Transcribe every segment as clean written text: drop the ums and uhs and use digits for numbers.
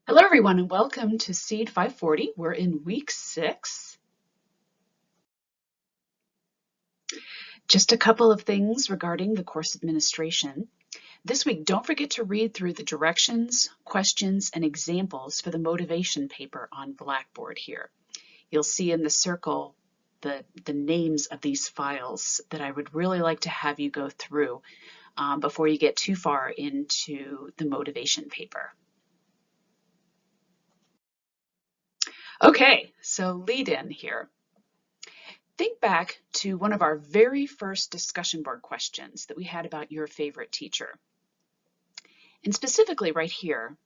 Hello, everyone, and welcome to Seed 540. We're in week 6. Just a couple of things regarding the course administration. This week, don't forget to read through the directions, questions, and examples for the motivation paper on Blackboard here. You'll see in the circle the names of these files that I would really like to have you go through before you get too far into the motivation paper. Okay, so lead in here. Think back to one of our very first discussion board questions that we had about your favorite teacher. And specifically right here,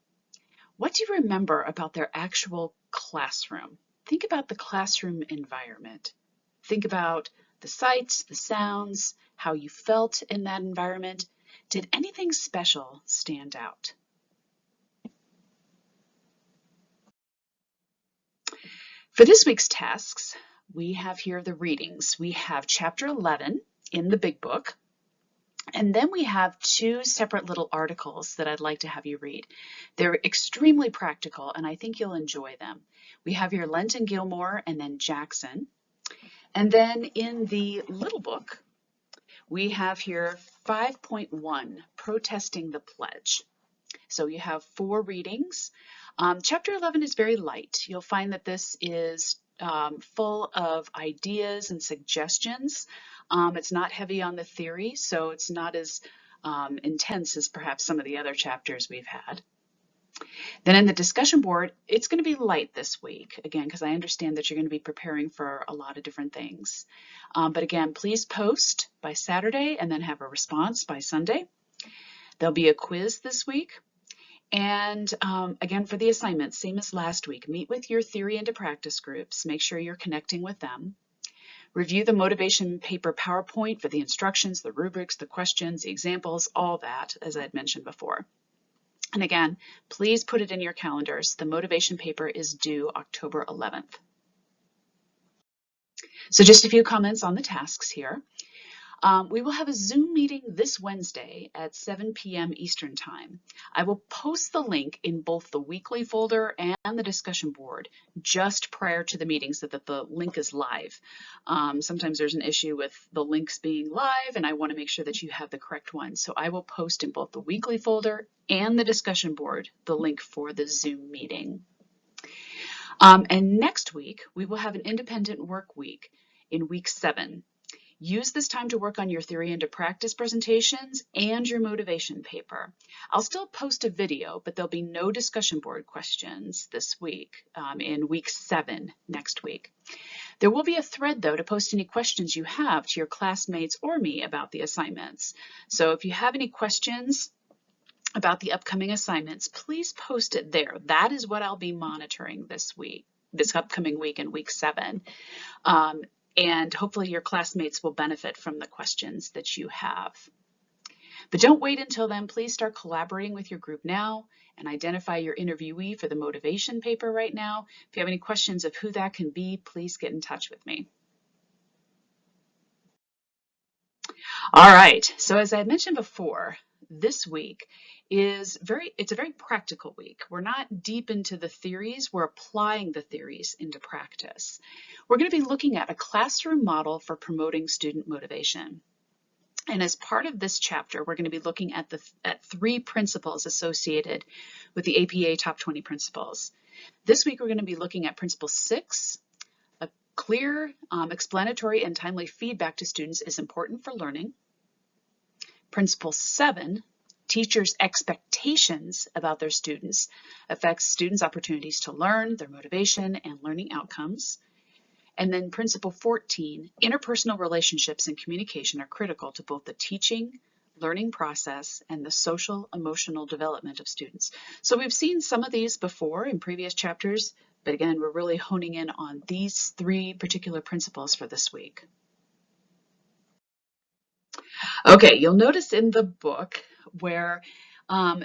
what do you remember about their actual classroom? Think about the classroom environment. Think about the sights, the sounds, how you felt in that environment. Did anything special stand out? For this week's tasks, we have here the readings. We have chapter 11 in the big book, and then we have 2 separate little articles that I'd like to have you read. They're extremely practical, and I think you'll enjoy them. We have here Lent and Gilmore and then Jackson. And then in the little book, we have here 5.1, Protesting the Pledge. So you have 4 readings. Chapter 11 is very light. You'll find that this is full of ideas and suggestions. It's not heavy on the theory, so it's not as intense as perhaps some of the other chapters we've had. Then in the discussion board, it's going to be light this week, again, because I understand that you're going to be preparing for a lot of different things. But again, please post by Saturday and then have a response by Sunday. There'll be a quiz this week. And again, for the assignments, same as last week, meet with your theory into practice groups. Make sure you're connecting with them. Review the motivation paper PowerPoint for the instructions, the rubrics, the questions, the examples, all that, as I had mentioned before. And again, please put it in your calendars. The motivation paper is due October 11th. So just a few comments on the tasks here. We will have a Zoom meeting this Wednesday at 7 p.m. Eastern Time. I will post the link in both the weekly folder and the discussion board just prior to the meeting so that the link is live. Sometimes there's an issue with the links being live, and I want to make sure that you have the correct one. So I will post in both the weekly folder and the discussion board the link for the Zoom meeting. And next week, we will have an independent work week in week 7. Use this time to work on your theory into practice presentations and your motivation paper. I'll still post a video, but there'll be no discussion board questions this week in week 7 next week. There will be a thread, though, to post any questions you have to your classmates or me about the assignments. So if you have any questions about the upcoming assignments, please post it there. That is what I'll be monitoring this upcoming week in week 7. And hopefully your classmates will benefit from the questions that you have. But don't wait until then. Please start collaborating with your group now and identify your interviewee for the motivation paper right now. If you have any questions of who that can be, please get in touch with me. All right, so as I mentioned before, this week it's a very practical week. We're not deep into the theories, we're applying the theories into practice. We're going to be looking at a classroom model for promoting student motivation. And as part of this chapter, we're going to be looking at 3 principles associated with the APA Top 20 Principles. This week, we're going to be looking at Principle 6. A clear, explanatory, and timely feedback to students is important for learning. Principle 7, teachers' expectations about their students affects students' opportunities to learn, their motivation, and learning outcomes. And then Principle 14, interpersonal relationships and communication are critical to both the teaching, learning process, and the social, emotional development of students. So we've seen some of these before in previous chapters, but again, we're really honing in on these 3 particular principles for this week. Okay, you'll notice in the book where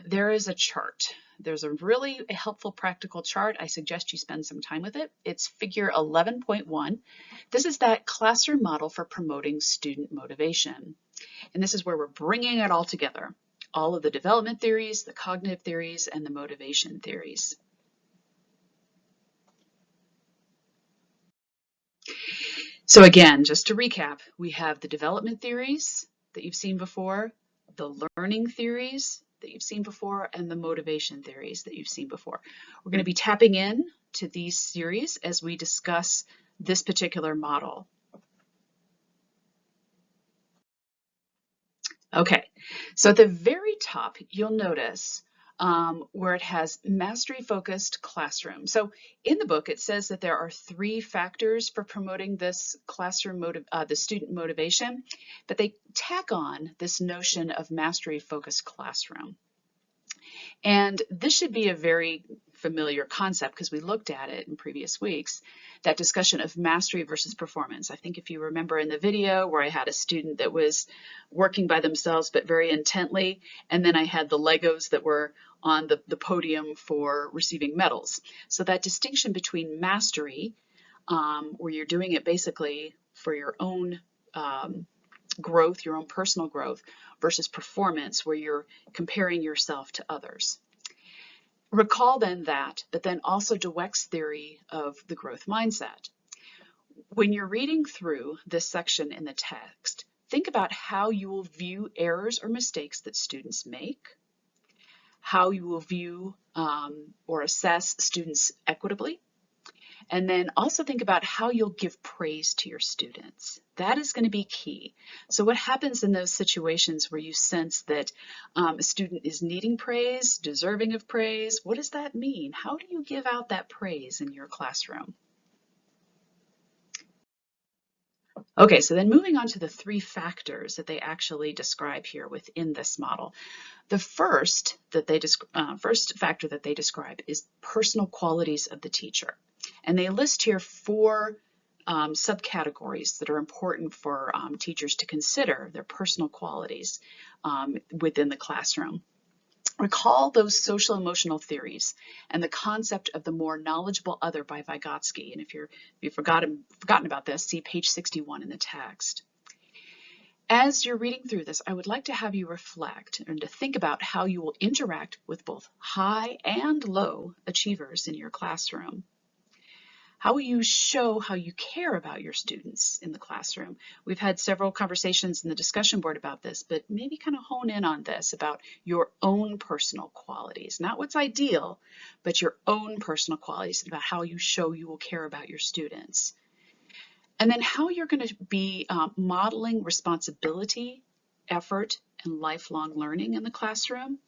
there is a chart. There's a really helpful practical chart. I suggest you spend some time with it. It's figure 11.1. This is that classroom model for promoting student motivation. And this is where we're bringing it all together. All of the development theories, the cognitive theories, and the motivation theories. So again, just to recap, we have the development theories that you've seen before, the learning theories that you've seen before, and the motivation theories that you've seen before. We're going to be tapping in to these series as we discuss this particular model. Okay, so at the very top, you'll notice where it has mastery-focused classroom. So in the book, it says that there are 3 factors for promoting this classroom the student motivation, but they tack on this notion of mastery-focused classroom. And this should be a very familiar concept because we looked at it in previous weeks, that discussion of mastery versus performance. I think if you remember in the video where I had a student that was working by themselves but very intently, and then I had the Legos that were on the podium for receiving medals. So that distinction between mastery, where you're doing it basically for your own growth, your own personal growth, versus performance, where you're comparing yourself to others. Recall then that, but then also Dweck's theory of the growth mindset. When you're reading through this section in the text, think about how you will view errors or mistakes that students make, how you will view or assess students equitably, and then also think about how you'll give praise to your students. That is going to be key. So what happens in those situations where you sense that a student is needing praise, deserving of praise? What does that mean? How do you give out that praise in your classroom? Okay, so then moving on to the 3 factors that they actually describe here within this model. The first factor that they describe is personal qualities of the teacher. And they list here 4 subcategories that are important for teachers to consider, their personal qualities within the classroom. Recall those social emotional theories and the concept of the more knowledgeable other by Vygotsky. And if you've forgotten about this, see page 61 in the text. As you're reading through this, I would like to have you reflect and to think about how you will interact with both high and low achievers in your classroom. How will you show how you care about your students in the classroom? We've had several conversations in the discussion board about this, but maybe kind of hone in on this about your own personal qualities, not what's ideal, but your own personal qualities about how you show you will care about your students. And then how you're going to be modeling responsibility, effort, and lifelong learning in the classroom,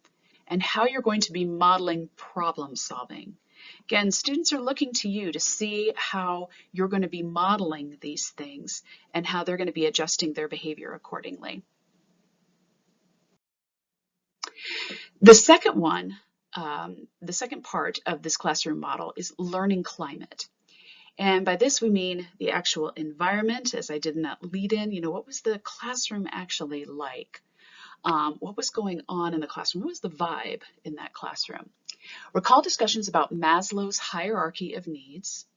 and how you're going to be modeling problem solving. Again, students are looking to you to see how you're going to be modeling these things and how they're going to be adjusting their behavior accordingly. The second one, the second part of this classroom model is learning climate. And by this we mean the actual environment, as I did in that lead-in. What was the classroom actually like? What was going on in the classroom? What was the vibe in that classroom? Recall discussions about Maslow's hierarchy of needs,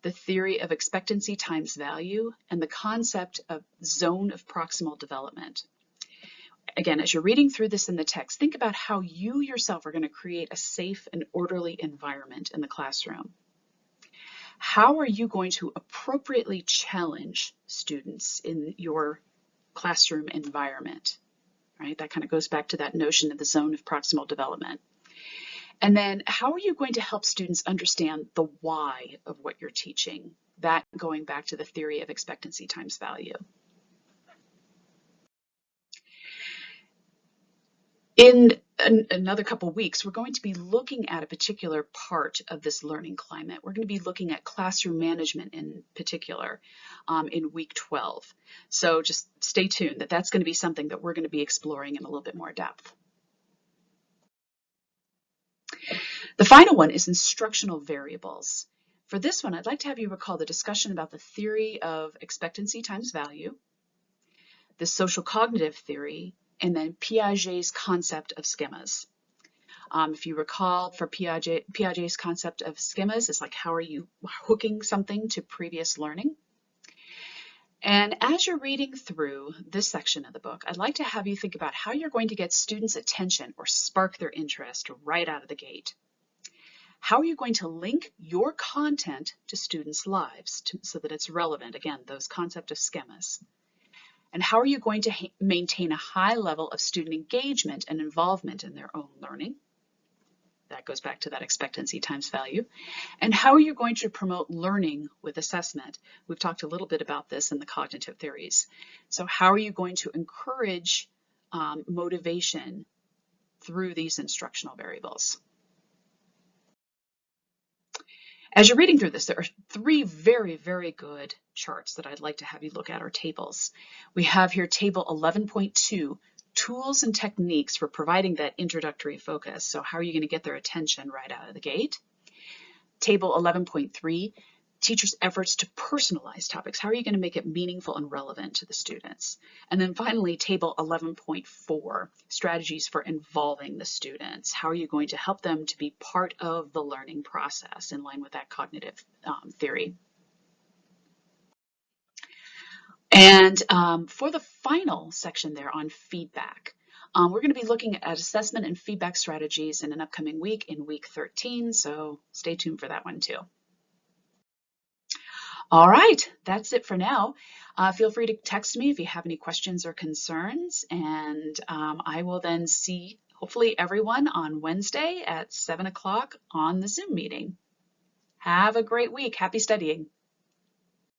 the theory of expectancy times value, and the concept of zone of proximal development. Again, as you're reading through this in the text, think about how you yourself are going to create a safe and orderly environment in the classroom. How are you going to appropriately challenge students in your classroom environment? Right? That kind of goes back to that notion of the zone of proximal development. And then how are you going to help students understand the why of what you're teaching? That going back to the theory of expectancy times value. In another couple weeks, we're going to be looking at a particular part of this learning climate. We're going to be looking at classroom management in particular in week 12. So just stay tuned. That's going to be something that we're going to be exploring in a little bit more depth. The final one is instructional variables. For this one, I'd like to have you recall the discussion about the theory of expectancy times value, the social cognitive theory, and then Piaget's concept of schemas. If you recall, for Piaget's concept of schemas, it's like how are you hooking something to previous learning? And as you're reading through this section of the book, I'd like to have you think about how you're going to get students' attention or spark their interest right out of the gate. How are you going to link your content to students' lives so that it's relevant? Again, those concepts of schemas. And how are you going to maintain a high level of student engagement and involvement in their own learning? That goes back to that expectancy times value. And how are you going to promote learning with assessment? We've talked a little bit about this in the cognitive theories. So how are you going to encourage motivation through these instructional variables? As you're reading through this, there are three very, very good charts that I'd like to have you look at, or tables. We have here table 11.2, tools and techniques for providing that introductory focus. So how are you going to get their attention right out of the gate? Table 11.3, teachers' efforts to personalize topics. How are you going to make it meaningful and relevant to the students? And then finally, table 11.4, strategies for involving the students. How are you going to help them to be part of the learning process in line with that cognitive theory? And for the final section there on feedback, we're going to be looking at assessment and feedback strategies in an upcoming week, in week 13, so stay tuned for that one too. All right, that's it for now. Feel free to text me if you have any questions or concerns, and I will then see hopefully everyone on Wednesday at 7 o'clock on the Zoom meeting. Have a great week. Happy studying.